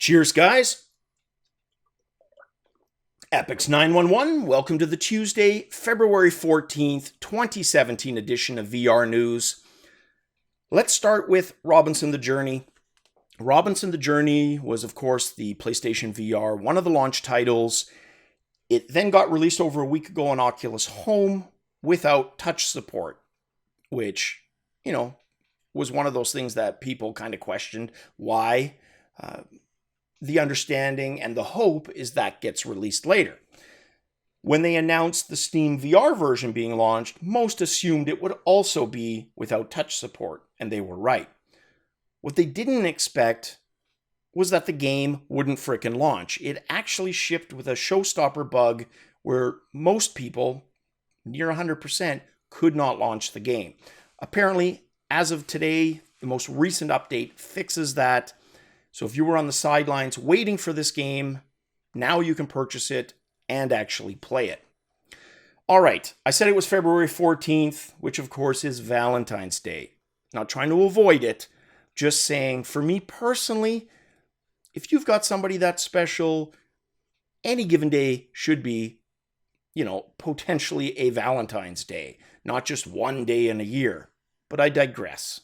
Cheers, guys. Epix 911, welcome to the Tuesday, February 14th, 2017 edition of VR News. Let's start with Robinson the Journey. Robinson the Journey was, of course, the PlayStation VR, one of the launch titles. It then got released over a week ago on Oculus Home without touch support, which, was one of those things that people kind of questioned. Why? The understanding and the hope is that gets released later. When they announced the Steam VR version being launched, most assumed it would also be without touch support, and they were right. What they didn't expect was that the game wouldn't frickin' launch. It actually shipped with a showstopper bug where most people, near 100%, could not launch the game. Apparently, as of today, the most recent update fixes that. So if you were on the sidelines waiting for this game, now you can purchase it and actually play it. All right, I said it was February 14th, which of course is Valentine's Day. Not trying to avoid it, just saying, for me personally, if you've got somebody that's special, any given day should be, potentially a Valentine's Day, not just one day in a year. But I digress.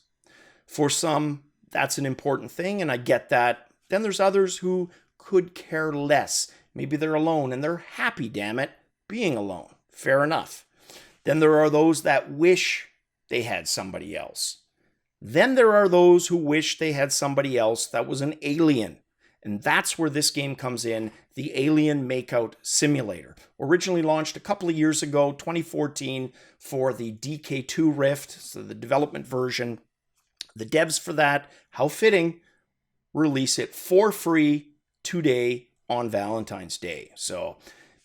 For some, that's an important thing, and I get that. Then there's others who could care less. Maybe they're alone, and they're happy, damn it, being alone. Fair enough. Then there are those that wish they had somebody else. Then there are those who wish they had somebody else that was an alien. And that's where this game comes in, the Alien Makeout Simulator. Originally launched a couple of years ago, 2014, for the DK2 Rift, so the development version. The devs for that, how fitting, release it for free today on Valentine's Day. So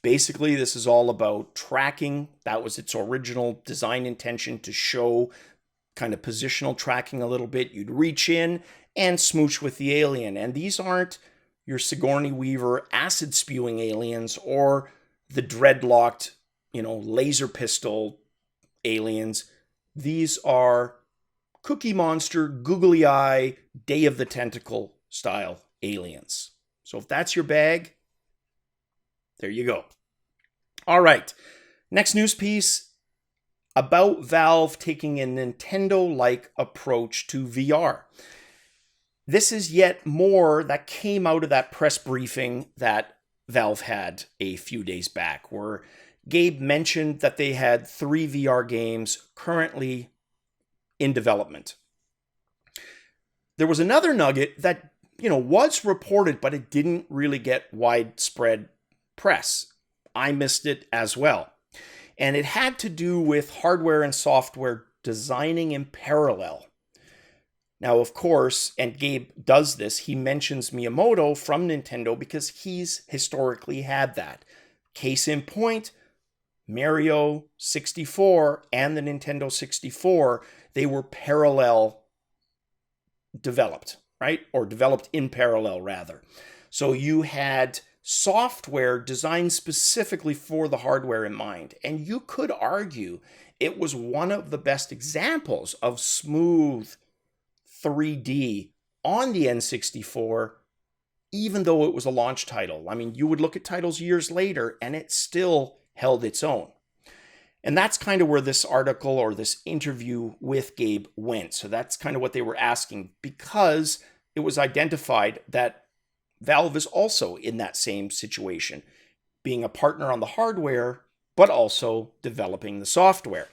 basically, this is all about tracking. That was its original design intention, to show kind of positional tracking a little bit. You'd reach in and smooch with the alien. And these aren't your Sigourney Weaver acid-spewing aliens or the dreadlocked, laser pistol aliens. These are Cookie Monster, googly eye, Day of the Tentacle style aliens. So if that's your bag, there you go. All right, next news piece about Valve taking a Nintendo-like approach to VR. This is yet more that came out of that press briefing that Valve had a few days back, where Gabe mentioned that they had 3 VR games currently in development. There was another nugget that, was reported, but it didn't really get widespread press. I missed it as well. And it had to do with hardware and software designing in parallel. Now, of course, and Gabe does this, he mentions Miyamoto from Nintendo because he's historically had that. Case in point, Mario 64 and the Nintendo 64, they were parallel developed, right? Or developed in parallel, rather. So you had software designed specifically for the hardware in mind. And you could argue it was one of the best examples of smooth 3D on the N64, even though it was a launch title. I mean, you would look at titles years later and it still held its own. And that's kind of where this article or this interview with Gabe went. So that's kind of what they were asking, because it was identified that Valve is also in that same situation, being a partner on the hardware, but also developing the software.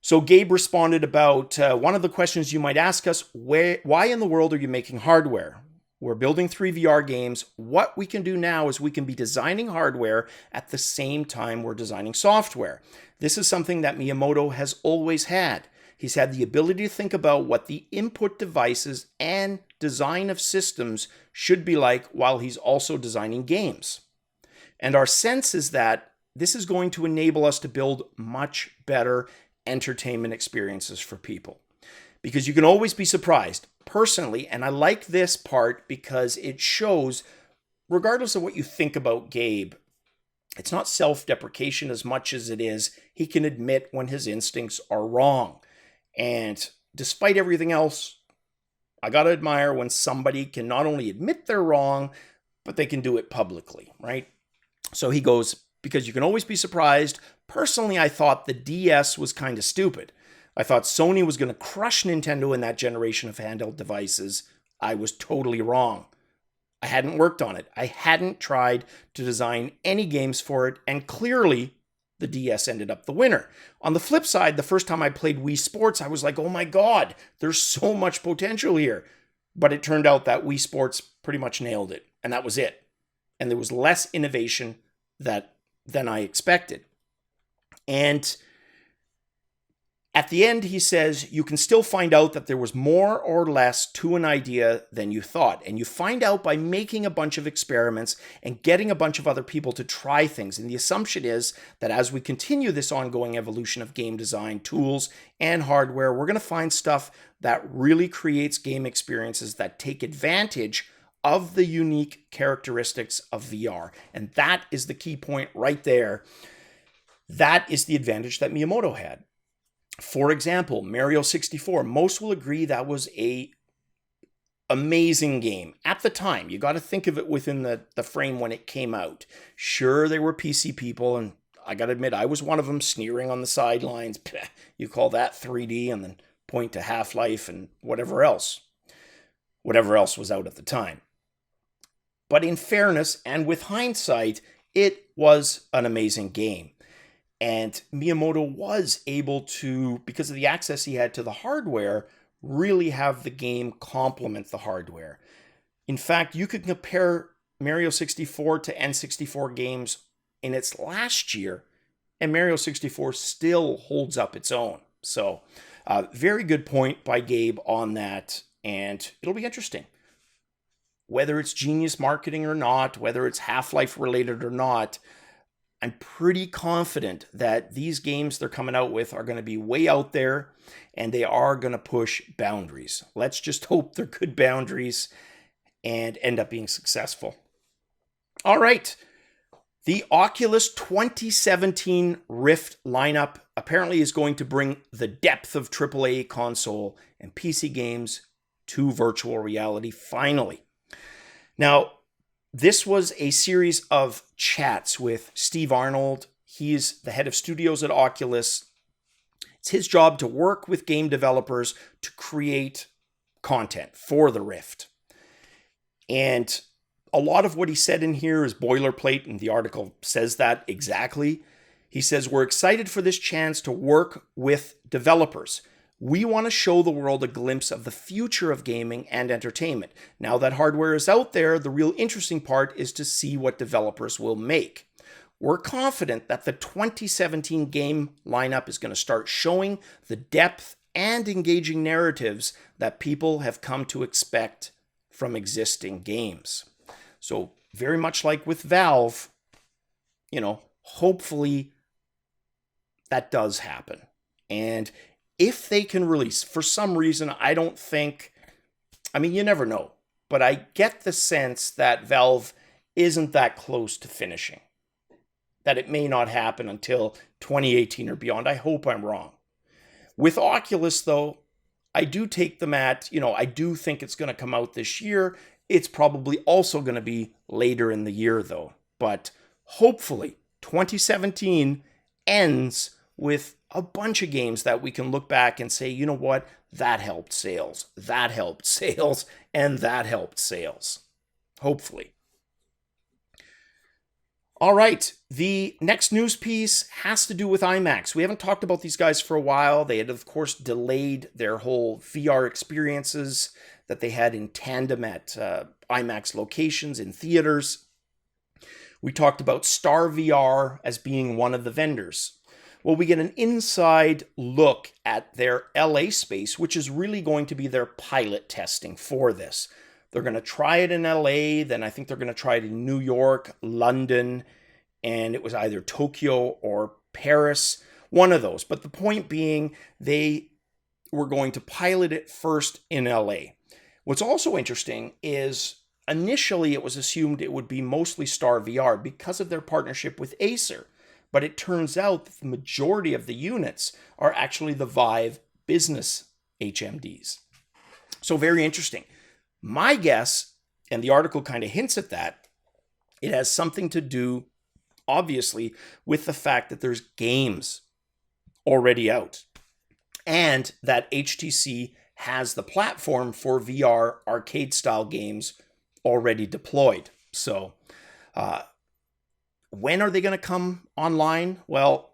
So Gabe responded about one of the questions you might ask us: why in the world are you making hardware? We're building 3 VR games. What we can do now is we can be designing hardware at the same time we're designing software. This is something that Miyamoto has always had. He's had the ability to think about what the input devices and design of systems should be like while he's also designing games. And our sense is that this is going to enable us to build much better entertainment experiences for people. Because you can always be surprised. Personally, and I like this part because it shows, regardless of what you think about Gabe, it's not self-deprecation as much as it is he can admit when his instincts are wrong. And despite everything else, I got to admire when somebody can not only admit they're wrong, but they can do it publicly, right? So he goes, because you can always be surprised. Personally, I thought the DS was kind of stupid. I thought Sony was going to crush Nintendo in that generation of handheld devices. I was totally wrong. I hadn't worked on it. I hadn't tried to design any games for it, and clearly the DS ended up the winner. On the flip side, the first time I played Wii Sports, I was like, oh my God, there's so much potential here. But it turned out that Wii Sports pretty much nailed it, and that was it. And there was less innovation than I expected. And at the end, he says, you can still find out that there was more or less to an idea than you thought. And you find out by making a bunch of experiments and getting a bunch of other people to try things. And the assumption is that as we continue this ongoing evolution of game design, tools, and hardware, we're going to find stuff that really creates game experiences that take advantage of the unique characteristics of VR. And that is the key point right there. That is the advantage that Miyamoto had. For example, Mario 64, most will agree that was a amazing game at the time. You got to think of it within the frame when it came out. Sure, there were PC people, and I got to admit, I was one of them, sneering on the sidelines. You call that 3D, and then point to Half-Life and whatever else was out at the time. But in fairness, and with hindsight, it was an amazing game. And Miyamoto was able to, because of the access he had to the hardware, really have the game complement the hardware. In fact, you could compare Mario 64 to N64 games in its last year, and Mario 64 still holds up its own. So, very good point by Gabe on that, and it'll be interesting. Whether it's genius marketing or not, whether it's Half-Life related or not, I'm pretty confident that these games they're coming out with are going to be way out there, and they are going to push boundaries. Let's just hope they're good boundaries and end up being successful. All right. The Oculus 2017 Rift lineup apparently is going to bring the depth of AAA console and PC games to virtual reality finally. Now, this was a series of chats with Steve Arnold. He's the head of studios at Oculus. It's his job to work with game developers to create content for the Rift. And a lot of what he said in here is boilerplate, and the article says that exactly. He says, we're excited for this chance to work with developers. We want to show the world a glimpse of the future of gaming and entertainment. Now that hardware is out there, the real interesting part is to see what developers will make. We're confident that the 2017 game lineup is going to start showing the depth and engaging narratives that people have come to expect from existing games. So very much like with Valve, hopefully that does happen. And if they can release, for some reason, you never know, but I get the sense that Valve isn't that close to finishing, that it may not happen until 2018 or beyond. I hope I'm wrong. With Oculus, though, I do take them at, I do think it's going to come out this year. It's probably also going to be later in the year, though. But hopefully, 2017 ends with a bunch of games that we can look back and say, you know what, that helped sales, and that helped sales. Hopefully. All right, the next news piece has to do with IMAX. We haven't talked about these guys for a while. They had, of course, delayed their whole VR experiences that they had in tandem at IMAX locations in theaters. We talked about Star VR as being one of the vendors. Well, we get an inside look at their LA space, which is really going to be their pilot testing for this. They're going to try it in LA, then I think they're going to try it in New York, London, and it was either Tokyo or Paris, one of those. But the point being, they were going to pilot it first in LA. What's also interesting is initially it was assumed it would be mostly Star VR because of their partnership with Acer. But it turns out that the majority of the units are actually the Vive business HMDs. So very interesting. My guess, and the article kind of hints at that, it has something to do, obviously, with the fact that there's games already out and that HTC has the platform for VR arcade style games already deployed. So when are they going to come online? Well,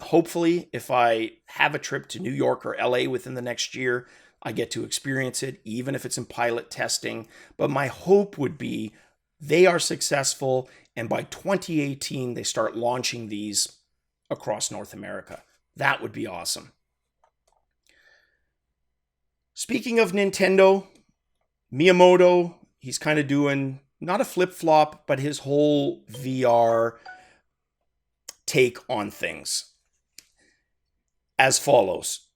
hopefully, if I have a trip to New York or LA within the next year, I get to experience it, even if it's in pilot testing. But my hope would be they are successful, and by 2018, they start launching these across North America. That would be awesome. Speaking of Nintendo, Miyamoto, he's kind of doing not a flip-flop, but his whole VR take on things as follows.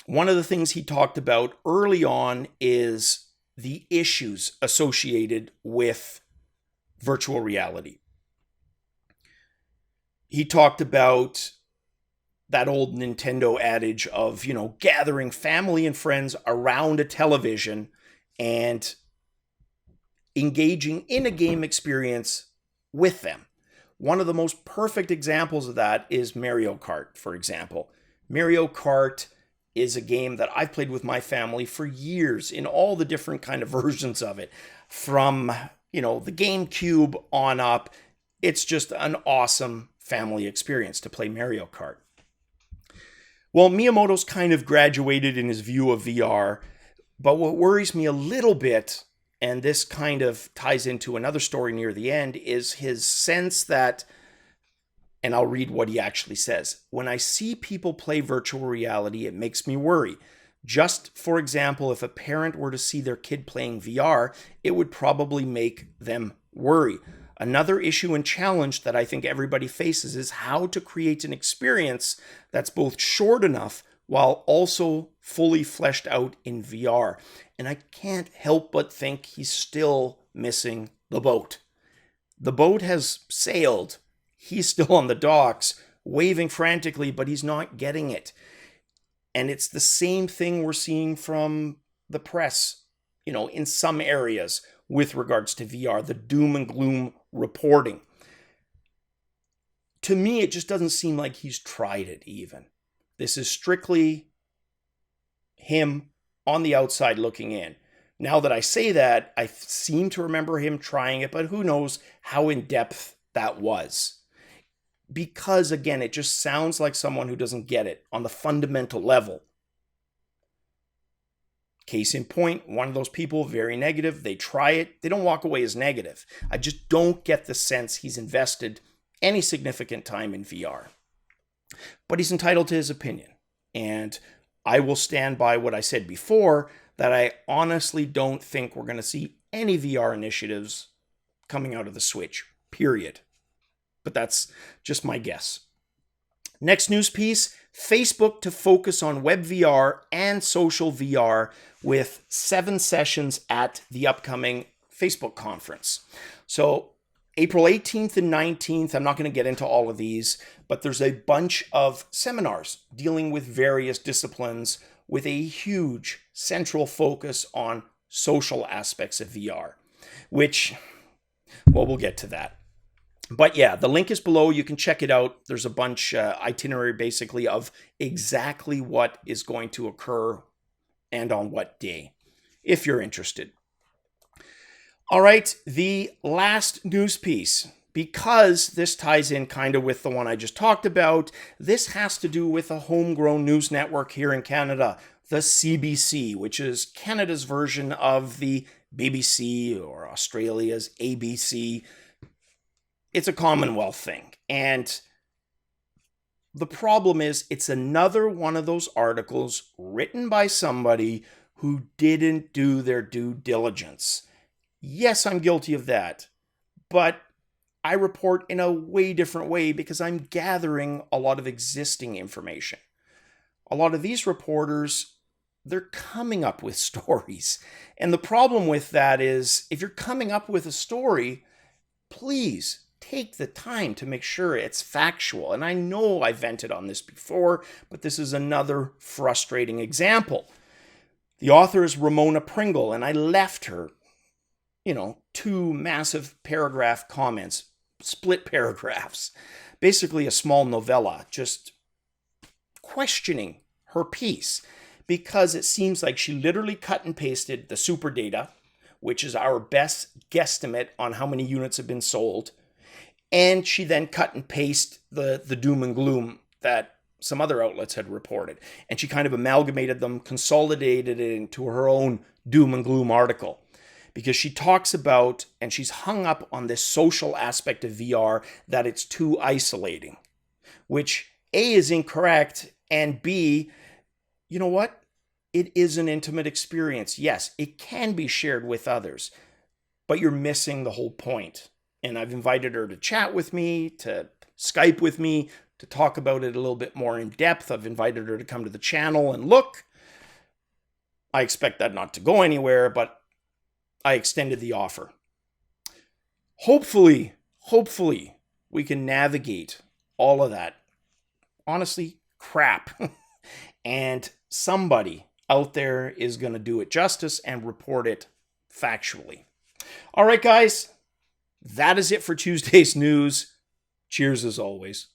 One of the things he talked about early on is the issues associated with virtual reality. He talked about that old Nintendo adage of, gathering family and friends around a television and engaging in a game experience with them. One of the most perfect examples of that is Mario Kart, for example. Mario Kart is a game that I've played with my family for years in all the different kind of versions of it. From, the GameCube on up, it's just an awesome family experience to play Mario Kart. Well, Miyamoto's kind of graduated in his view of VR, but what worries me a little bit, and this kind of ties into another story near the end, is his sense that, and I'll read what he actually says, when I see people play virtual reality, it makes me worry. Just, for example, if a parent were to see their kid playing VR, it would probably make them worry. Another issue and challenge that I think everybody faces is how to create an experience that's both short enough while also fully fleshed out in VR. And I can't help but think he's still missing the boat. The boat has sailed. He's still on the docks, waving frantically, but he's not getting it. And it's the same thing we're seeing from the press, in some areas with regards to VR, the doom and gloom reporting. To me, it just doesn't seem like he's tried it even. This is strictly him on the outside looking in. Now that I say that, I seem to remember him trying it, but who knows how in depth that was. Because again, it just sounds like someone who doesn't get it on the fundamental level. Case in point, one of those people, very negative, they try it, they don't walk away as negative. I just don't get the sense he's invested any significant time in VR. But he's entitled to his opinion. And I will stand by what I said before, that I honestly don't think we're going to see any VR initiatives coming out of the Switch, period. But that's just my guess. Next news piece, Facebook to focus on web VR and social VR with 7 sessions at the upcoming Facebook conference. So April 18th and 19th, I'm not going to get into all of these, but there's a bunch of seminars dealing with various disciplines with a huge central focus on social aspects of VR, which, well, we'll get to that. But yeah, the link is below. You can check it out. There's a bunch itinerary basically of exactly what is going to occur and on what day, if you're interested. All right, the last news piece, because this ties in kind of with the one I just talked about, this has to do with a homegrown news network here in Canada, the CBC, which is Canada's version of the BBC or Australia's ABC. It's a Commonwealth thing. And the problem is it's another one of those articles written by somebody who didn't do their due diligence. Yes, I'm guilty of that, but I report in a way different way because I'm gathering a lot of existing information. A lot of these reporters, they're coming up with stories. And the problem with that is if you're coming up with a story, please take the time to make sure it's factual. And I know I vented on this before, but this is another frustrating example. The author is Ramona Pringle, and I left her, 2 massive paragraph comments, split paragraphs, basically a small novella, just questioning her piece, because it seems like she literally cut and pasted the super data, which is our best guesstimate on how many units have been sold, and she then cut and pasted the doom and gloom that some other outlets had reported. And she kind of amalgamated them, consolidated it into her own doom and gloom article. Because she talks about, and she's hung up on this social aspect of VR, that it's too isolating. Which, A, is incorrect, and B, you know what? It is an intimate experience. Yes, it can be shared with others, but you're missing the whole point. And I've invited her to chat with me, to Skype with me, to talk about it a little bit more in depth. I've invited her to come to the channel and look. I expect that not to go anywhere, but I extended the offer. Hopefully, we can navigate all of that, honestly, crap. And somebody out there is going to do it justice and report it factually. All right, guys, that is it for Tuesday's news. Cheers as always.